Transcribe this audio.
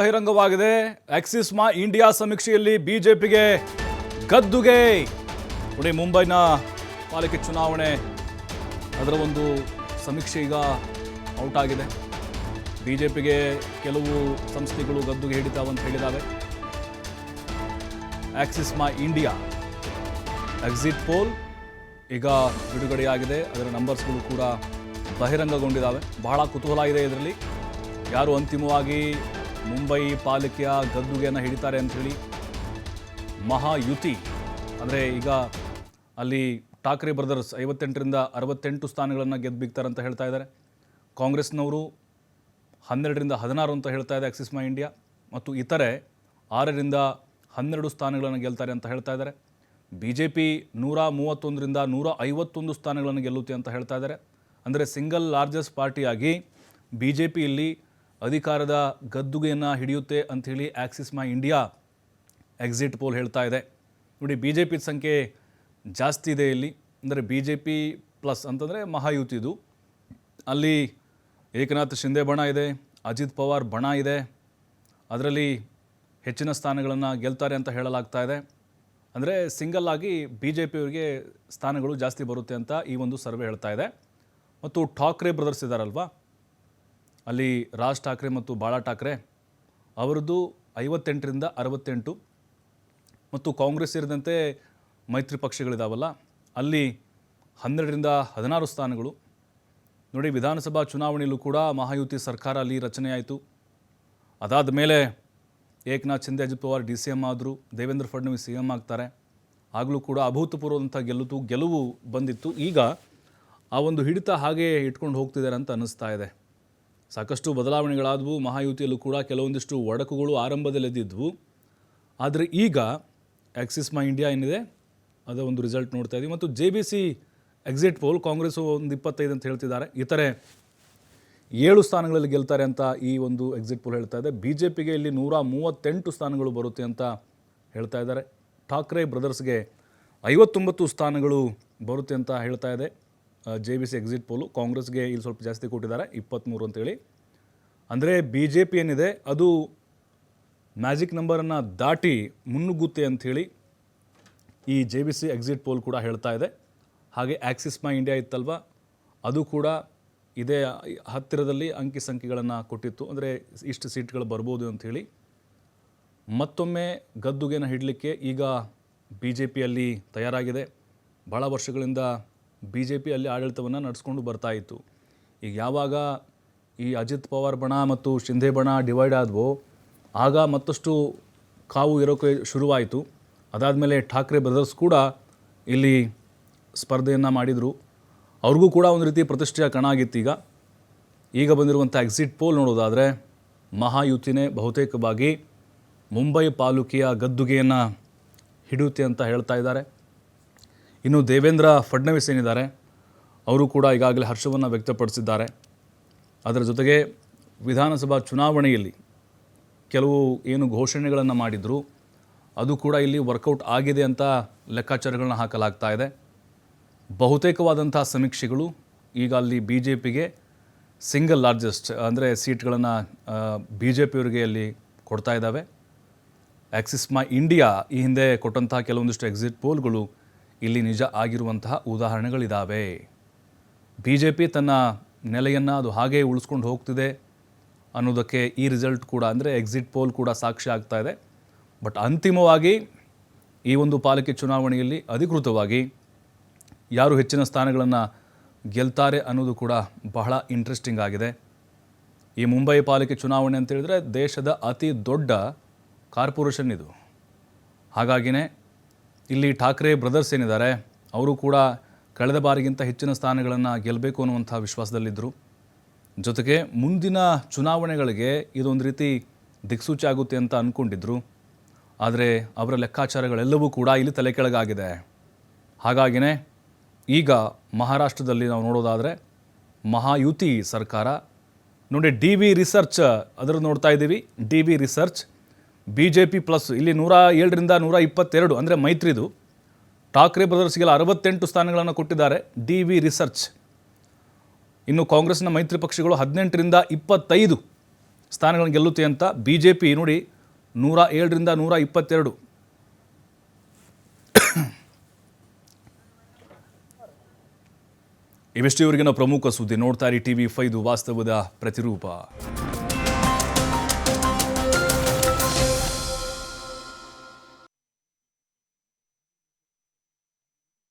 ಬಹಿರಂಗವಾಗಿದೆ. Axis India ಸಮೀಕ್ಷೆಯಲ್ಲಿ ಬಿಜೆಪಿಗೆ ಗದ್ದುಗೆ. ನೋಡಿ, ಮುಂಬೈನ ಪಾಲಿಕೆ ಚುನಾವಣೆ ಅದರ ಒಂದು ಸಮೀಕ್ಷೆ ಈಗ ಔಟ್ ಆಗಿದೆ. ಬಿಜೆಪಿಗೆ ಕೆಲವು ಸಂಸ್ಥೆಗಳು ಗದ್ದುಗೆ ಹಿಡಿತಾವಂತ ಹೇಳಿದಾವೆ. ಆಕ್ಸಿಸ್ ಇಂಡಿಯಾ ಎಕ್ಸಿಟ್ ಪೋಲ್ ಈಗ ಬಿಡುಗಡೆಯಾಗಿದೆ. ಅದರ ನಂಬರ್ಸ್ಗಳು ಕೂಡ ಬಹಿರಂಗಗೊಂಡಿದ್ದಾವೆ. ಬಹಳ ಕುತೂಹಲ ಇದೆ ಇದರಲ್ಲಿ. ಯಾರು ಅಂತಿಮವಾಗಿ ಮುಂಬೈ ಪಾಲಿಕೆಯ ಗದ್ದುಗೆಯನ್ನು ಹಿಡಿತಾರೆ ಅಂಥೇಳಿ. ಮಹಾಯುತಿ ಅಂದರೆ ಈಗ ಅಲ್ಲಿ ಠಾಕ್ರೆ ಬ್ರದರ್ಸ್ 58ರಿಂದ 68 ಸ್ಥಾನಗಳನ್ನು ಗೆದ್ದು ಬಿಗ್ತಾರೆ ಅಂತ ಹೇಳ್ತಾ ಇದ್ದಾರೆ. ಕಾಂಗ್ರೆಸ್ನವರು 12ರಿಂದ 16 ಅಂತ ಹೇಳ್ತಾ ಇದೆ ಆಕ್ಸಿಸ್ ಇಂಡಿಯಾ. ಮತ್ತು ಇತರೆ 6ರಿಂದ 12 ಸ್ಥಾನಗಳನ್ನು ಗೆಲ್ತಾರೆ ಅಂತ ಹೇಳ್ತಾ ಇದ್ದಾರೆ. BJP 131ರಿಂದ 151 ಸ್ಥಾನಗಳನ್ನು ಗೆಲ್ಲುತ್ತೆ ಅಂತ ಹೇಳ್ತಾ ಇದ್ದಾರೆ. ಅಂದರೆ ಸಿಂಗಲ್ ಲಾರ್ಜೆಸ್ಟ್ ಪಾರ್ಟಿಯಾಗಿ BJP ಇಲ್ಲಿ ಅಧಿಕಾರದ ಗದ್ದುಗೆಯನ್ನು ಹಿಡಿಯುತ್ತೆ ಅಂಥೇಳಿ ಆಕ್ಸಿಸ್ ಇಂಡಿಯಾ ಎಕ್ಸಿಟ್ ಪೋಲ್ ಹೇಳ್ತಾ ಇದೆ. ನೋಡಿ, BJP ಸಂಖ್ಯೆ ಜಾಸ್ತಿ ಇದೆ ಇಲ್ಲಿ. ಅಂದರೆ BJP ಪ್ಲಸ್ ಅಂತಂದರೆ ಮಹಾಯುತಿದು. ಅಲ್ಲಿ ಏಕನಾಥ್ ಶಿಂದೆ ಬಣ ಇದೆ, ಅಜಿತ್ ಪವಾರ್ ಬಣ ಇದೆ. ಅದರಲ್ಲಿ ಹೆಚ್ಚಿನ ಸ್ಥಾನಗಳನ್ನು ಗೆಲ್ತಾರೆ ಅಂತ ಹೇಳಲಾಗ್ತಾ ಇದೆ. ಅಂದರೆ ಸಿಂಗಲ್ ಆಗಿ BJP ಅವರಿಗೆ ಸ್ಥಾನಗಳು ಜಾಸ್ತಿ ಬರುತ್ತೆ ಅಂತ ಈ ಒಂದು ಸರ್ವೆ ಹೇಳ್ತಾ ಇದೆ. ಮತ್ತು ಠಾಕ್ರೆ ಬ್ರದರ್ಸ್ ಇದ್ದಾರಲ್ವಾ, ಅಲ್ಲಿ ರಾಜ್ ಠಾಕ್ರೆ ಮತ್ತು ಬಾಳಾ ಠಾಕ್ರೆ ಅವರದ್ದು 58ರಿಂದ 68. ಮತ್ತು ಕಾಂಗ್ರೆಸ್ ಸೇರಿದಂತೆ ಮೈತ್ರಿ ಪಕ್ಷಗಳಿದಾವಲ್ಲ, ಅಲ್ಲಿ 12ರಿಂದ 16 ಸ್ಥಾನಗಳು. ನೋಡಿ, ವಿಧಾನಸಭಾ ಚುನಾವಣೆಯಲ್ಲೂ ಕೂಡ ಮಹಾಯುತಿ ಸರ್ಕಾರ ಅಲ್ಲಿ ರಚನೆಯಾಯಿತು. ಅದಾದ ಮೇಲೆ ಏಕನಾಥ್ ಶಿಂದೆ, ಅಜಿತ್ ಪವಾರ್ DCM ಆದರು, ದೇವೇಂದ್ರ ಫಡ್ನವೀಸ್ CM ಆಗ್ತಾರೆ. ಆಗಲೂ ಕೂಡ ಅಭೂತಪೂರ್ವದಂಥ ಗೆಲುವು ಬಂದಿತ್ತು. ಈಗ ಆ ಒಂದು ಹಿಡಿತ ಹಾಗೆ ಇಟ್ಕೊಂಡು ಹೋಗ್ತಿದ್ದಾರೆ ಅಂತ ಅನ್ನಿಸ್ತಾ ಇದೆ. ಸಾಕಷ್ಟು ಬದಲಾವಣೆಗಳಾದವು. ಮಹಾಯುತಿಯಲ್ಲೂ ಕೂಡ ಕೆಲವೊಂದಿಷ್ಟು ಒಡಕುಗಳು ಆರಂಭದಲ್ಲಿ ಎದ್ದಿದ್ವು. ಆದರೆ ಈಗ ಆಕ್ಸಿಸ್ ಇಂಡಿಯಾ ಏನಿದೆ ಅದರ ಒಂದು ರಿಸಲ್ಟ್ ನೋಡ್ತಾ ಇದ್ದೀವಿ. ಮತ್ತು JBC ಎಕ್ಸಿಟ್ ಪೋಲ್ ಕಾಂಗ್ರೆಸ್ಸು ಒಂದು 25 ಅಂತ ಹೇಳ್ತಿದ್ದಾರೆ. ಇತರೆ 7 ಸ್ಥಾನಗಳಲ್ಲಿ ಗೆಲ್ತಾರೆ ಅಂತ ಈ ಒಂದು ಎಕ್ಸಿಟ್ ಪೋಲ್ ಹೇಳ್ತಾ ಇದೆ. BJPಗೆ ಇಲ್ಲಿ 138 ಸ್ಥಾನಗಳು ಬರುತ್ತೆ ಅಂತ ಹೇಳ್ತಾ ಇದ್ದಾರೆ. ಠಾಕ್ರೆ ಬ್ರದರ್ಸ್ಗೆ 59 ಸ್ಥಾನಗಳು ಬರುತ್ತೆ ಅಂತ ಹೇಳ್ತಾ ಇದೆ JBC ಎಕ್ಸಿಟ್ ಪೋಲು. ಕಾಂಗ್ರೆಸ್ಗೆ ಇಲ್ಲಿ ಸ್ವಲ್ಪ ಜಾಸ್ತಿ ಕೊಟ್ಟಿದ್ದಾರೆ, 23 ಅಂತೇಳಿ. ಅಂದರೆ BJP ಏನಿದೆ ಅದು ಮ್ಯಾಜಿಕ್ ನಂಬರನ್ನು ದಾಟಿ ಮುನ್ನುಗ್ಗುತ್ತೆ ಅಂಥೇಳಿ ಈ JBC ಎಕ್ಸಿಟ್ ಪೋಲ್ ಕೂಡ ಹೇಳ್ತಾ ಇದೆ. ಹಾಗೆ ಆಕ್ಸಿಸ್ ಇಂಡಿಯಾ ಇತ್ತಲ್ವ, ಅದು ಕೂಡ ಇದೇ ಹತ್ತಿರದಲ್ಲಿ ಅಂಕಿ ಸಂಖ್ಯೆಗಳನ್ನು ಕೊಟ್ಟಿತ್ತು. ಅಂದರೆ ಇಷ್ಟು ಸೀಟ್ಗಳು ಬರ್ಬೋದು ಅಂಥೇಳಿ. ಮತ್ತೊಮ್ಮೆ ಗದ್ದುಗೆನ ಹಿಡಲಿಕ್ಕೆ ಈಗ BJPಯಲ್ಲಿ ತಯಾರಾಗಿದೆ. ಭಾಳ ವರ್ಷಗಳಿಂದ BJP ಅಲ್ಲಿ ಆಡಳಿತವನ್ನು ನಡೆಸ್ಕೊಂಡು ಬರ್ತಾ ಇತ್ತು. ಈಗ ಯಾವಾಗ ಈ ಅಜಿತ್ ಪವಾರ್ ಬಣ ಮತ್ತು ಶಿಂದೆ ಬಣ ಡಿವೈಡ್ ಆದವೋ ಆಗ ಮತ್ತಷ್ಟು ಕಾವು ಇರೋಕ್ಕೆ ಶುರುವಾಯಿತು. ಅದಾದಮೇಲೆ ಠಾಕ್ರೆ ಬ್ರದರ್ಸ್ ಕೂಡ ಇಲ್ಲಿ ಸ್ಪರ್ಧೆಯನ್ನು ಮಾಡಿದರು. ಅವ್ರಿಗೂ ಕೂಡ ಒಂದು ರೀತಿ ಪ್ರತಿಷ್ಠೆಯ ಕಣ ಆಗಿತ್ತು. ಈಗ ಬಂದಿರುವಂಥ ಎಕ್ಸಿಟ್ ಪೋಲ್ ನೋಡೋದಾದರೆ ಮಹಾಯುತಿನೇ ಬಹುತೇಕವಾಗಿ ಮುಂಬೈ ಪಾಲಿಕೆಯ ಗದ್ದುಗೆಯನ್ನು ಹಿಡಿಯುತ್ತೆ ಅಂತ ಹೇಳ್ತಾ ಇದ್ದಾರೆ. ಇನ್ನು ದೇವೇಂದ್ರ ಫಡ್ನವೀಸ್ ಏನಿದ್ದಾರೆ ಅವರು ಕೂಡ ಈಗಾಗಲೇ ಹರ್ಷವನ್ನು ವ್ಯಕ್ತಪಡಿಸಿದ್ದಾರೆ. ಅದರ ಜೊತೆಗೆ ವಿಧಾನಸಭಾ ಚುನಾವಣೆಯಲ್ಲಿ ಕೆಲವು ಏನು ಘೋಷಣೆಗಳನ್ನು ಮಾಡಿದರು ಅದು ಕೂಡ ಇಲ್ಲಿ ವರ್ಕೌಟ್ ಆಗಿದೆ ಅಂತ ಲೆಕ್ಕಾಚಾರಗಳನ್ನ ಹಾಕಲಾಗ್ತಾ ಇದೆ. ಬಹುತೇಕವಾದಂಥ ಸಮೀಕ್ಷೆಗಳು ಈಗ ಅಲ್ಲಿ BJPಗೆ ಸಿಂಗಲ್ ಲಾರ್ಜೆಸ್ಟ್ ಅಂದರೆ ಸೀಟ್ಗಳನ್ನು BJP ಅವರಿಗೆ ಅಲ್ಲಿ ಕೊಡ್ತಾ ಇದ್ದಾವೆ. ಆಕ್ಸಿಸ್ ಇಂಡಿಯಾ ಈ ಹಿಂದೆ ಕೊಟ್ಟಂತಹ ಕೆಲವೊಂದಿಷ್ಟು ಎಕ್ಸಿಟ್ ಪೋಲ್ಗಳು ಇಲ್ಲಿ ನಿಜ ಆಗಿರುವಂತಹ ಉದಾಹರಣೆಗಳಿದ್ದಾವೆ. BJP ತನ್ನ ನೆಲೆಯನ್ನು ಅದು ಹಾಗೇ ಉಳಿಸ್ಕೊಂಡು ಹೋಗ್ತಿದೆ ಅನ್ನೋದಕ್ಕೆ ಈ ರಿಸಲ್ಟ್ ಕೂಡ ಅಂದರೆ ಎಕ್ಸಿಟ್ ಪೋಲ್ ಕೂಡ ಸಾಕ್ಷಿ ಆಗ್ತಾ ಇದೆ. ಬಟ್ ಅಂತಿಮವಾಗಿ ಈ ಒಂದು ಪಾಲಿಕೆ ಚುನಾವಣೆಯಲ್ಲಿ ಅಧಿಕೃತವಾಗಿ ಯಾರು ಹೆಚ್ಚಿನ ಸ್ಥಾನಗಳನ್ನು ಗೆಲ್ತಾರೆ ಅನ್ನೋದು ಕೂಡ ಬಹಳ ಇಂಟ್ರೆಸ್ಟಿಂಗ್ ಆಗಿದೆ. ಈ ಮುಂಬೈ ಪಾಲಿಕೆ ಚುನಾವಣೆ ಅಂತೇಳಿದರೆ ದೇಶದ ಅತಿ ದೊಡ್ಡ ಕಾರ್ಪೊರೇಷನ್ ಇದು. ಹಾಗಾಗಿನೇ ಇಲ್ಲಿ ಠಾಕ್ರೆ ಬ್ರದರ್ಸ್ ಏನಿದ್ದಾರೆ ಅವರು ಕೂಡ ಕಳೆದ ಬಾರಿಗಿಂತ ಹೆಚ್ಚಿನ ಸ್ಥಾನಗಳನ್ನು ಗೆಲ್ಲಬೇಕು ಅನ್ನುವಂಥ ವಿಶ್ವಾಸದಲ್ಲಿದ್ದರು. ಜೊತೆಗೆ ಮುಂದಿನ ಚುನಾವಣೆಗಳಿಗೆ ಇದೊಂದು ರೀತಿ ದಿಕ್ಸೂಚಿ ಆಗುತ್ತೆ ಅಂತ ಅಂದ್ಕೊಂಡಿದ್ರು. ಆದರೆ ಅವರ ಲೆಕ್ಕಾಚಾರಗಳೆಲ್ಲವೂ ಕೂಡ ಇಲ್ಲಿ ತಲೆ ಕೆಳಗಾಗಿದೆ. ಹಾಗಾಗಿನೇ ಈಗ ಮಹಾರಾಷ್ಟ್ರದಲ್ಲಿ ನಾವು ನೋಡೋದಾದರೆ ಮಹಾಯುತಿ ಸರ್ಕಾರ ನೋಡಿ, DV ರಿಸರ್ಚ್ ಅದರ ನೋಡ್ತಾ ಇದ್ದೀವಿ. DV ರಿಸರ್ಚ್ BJP ಪ್ಲಸ್ ಇಲ್ಲಿ 107ರಿಂದ 122 ಅಂದರೆ ಮೈತ್ರಿದು. ಠಾಕ್ರೆ ಬ್ರದರ್ಸ್ಗೆಲ್ಲ 68 ಸ್ಥಾನಗಳನ್ನು ಕೊಟ್ಟಿದ್ದಾರೆ DV ರಿಸರ್ಚ್. ಇನ್ನು ಕಾಂಗ್ರೆಸ್ನ ಮೈತ್ರಿ ಪಕ್ಷಗಳು 18ರಿಂದ 25 ಸ್ಥಾನಗಳನ್ನು ಗೆಲ್ಲುತ್ತೆ ಅಂತ. BJP ನೋಡಿ 107ರಿಂದ 122. ಇವೆಷ್ಟು ಇವರಿಗಿನ ಪ್ರಮುಖ ಸುದ್ದಿ. ನೋಡ್ತಾ ಇರಿ TV5 ವಾಸ್ತವದ ಪ್ರತಿರೂಪ.